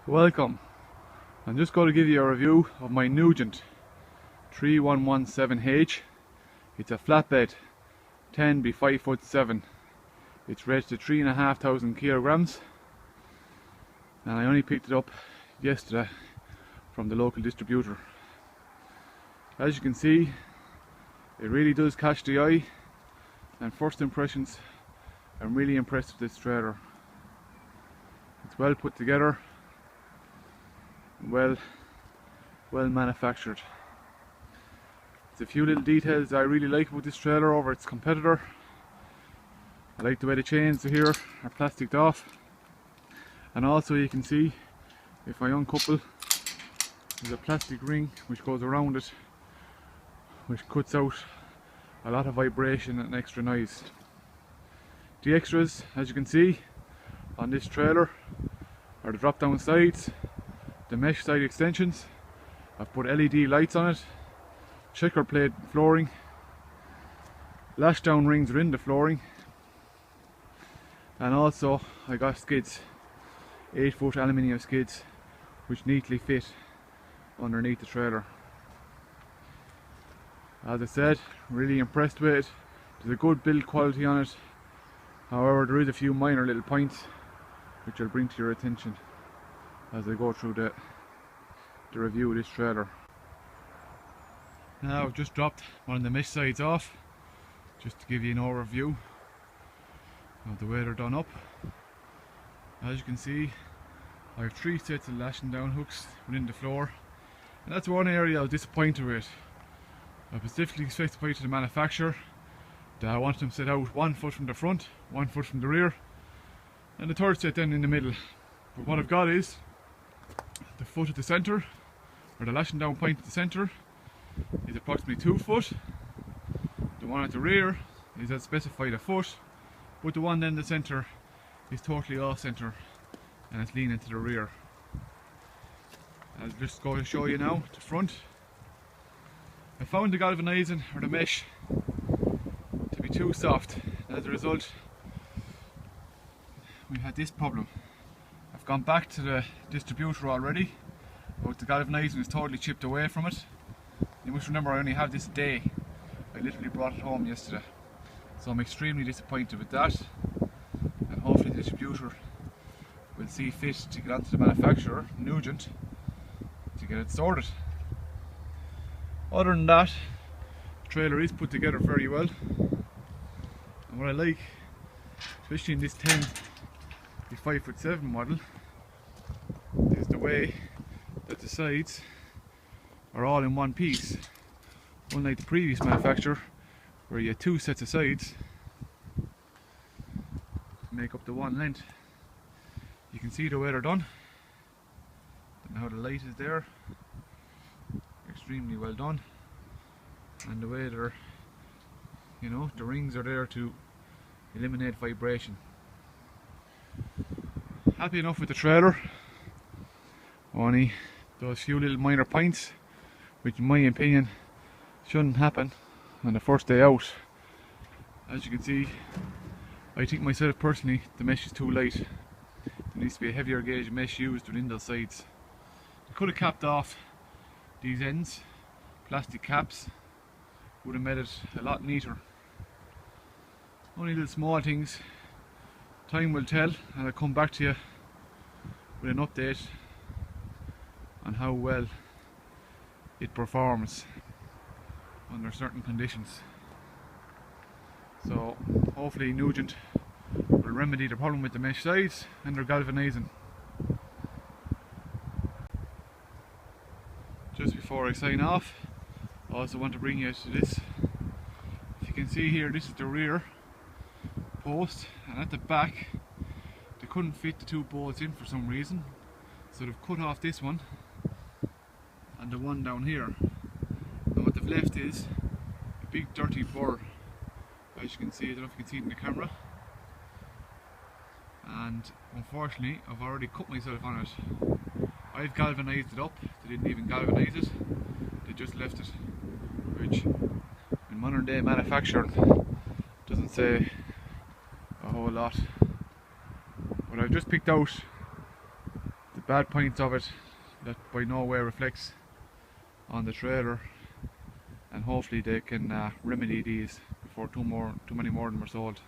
Welcome. I'm just going to give you a review of my Nugent 3117H. It's a flatbed 10 by 5'7". It's rated to 3,500 kilograms, and I only picked it up yesterday from the local distributor. As you can see, it really does catch the eye, and first impressions, I'm really impressed with this trailer. It's well put together, well manufactured. There's a few little details I really like about this trailer over its competitor. I like the way the chains here are plasticed off, and also you can see, if I uncouple, there's a plastic ring which goes around it, which cuts out a lot of vibration and extra noise. The extras, as you can see on this trailer, are the drop down sides, the mesh side extensions. I've put LED lights on it, checker plate flooring, lash down rings are in the flooring, and also I got skids, 8-foot aluminium skids, which neatly fit underneath the trailer. As I said, really impressed with it. There's a good build quality on it. However, there is a few minor little points which I'll bring to your attention as I go through the review of this trailer. Now I've just dropped one of the mesh sides off, just to give you an overview of the way they're done up. As you can see, I have 3 sets of lashing down hooks within the floor, and that's one area I was disappointed with. I specifically specified to the manufacturer that I want them set out 1 foot from the front, 1 foot from the rear, and the third set then in the middle. But what I've got is the foot at the centre, or the lashing down point at the centre, is approximately 2 foot. The one at the rear is as specified a foot, but the one then in the centre is totally off centre and it's leaning to the rear. I'll just go to show you now the front. I found the galvanising, or the mesh, to be too soft. As a result, we had this problem. I've gone back to the distributor already, but the galvanising is totally chipped away from it. You must remember, I only have this a day. I literally brought it home yesterday, so I'm extremely disappointed with that, and hopefully the distributor will see fit to get onto the manufacturer, Nugent, to get it sorted. Other than that, the trailer is put together very well, and what I like, especially in this 10 by 5'7" model, is the way that the sides are all in one piece, unlike the previous manufacturer where you had 2 sets of sides to make up the one length. You can see the way they're done and how the light is there, extremely well done, and the way they're, you know, the rings are there to eliminate vibration. Happy enough with the trailer, only those few little minor points which in my opinion shouldn't happen on the first day out. As you can see, I think myself personally the mesh is too light. There needs to be a heavier gauge mesh used within those sides. I could have capped off these ends, plastic caps, would have made it a lot neater. Only little small things, time will tell, and I'll come back to you with an update on how well it performs under certain conditions. So hopefully Nugent will remedy the problem with the mesh sides and their galvanising. Just before I sign off, I also want to bring you to this. If you can see here, this is the rear post, and at the back they couldn't fit the 2 bolts in for some reason, so they've cut off this one and the one down here. And what they've left is a big dirty burr, as you can see. I don't know if you can see it in the camera, and unfortunately I've already cut myself on it. I've galvanised it up, they didn't even galvanise it, they just left it, which in modern day manufacturing doesn't say a whole lot. But I've just picked out the bad points of it that by no way reflects on the trailer, and hopefully they can remedy these before too many more of them are sold.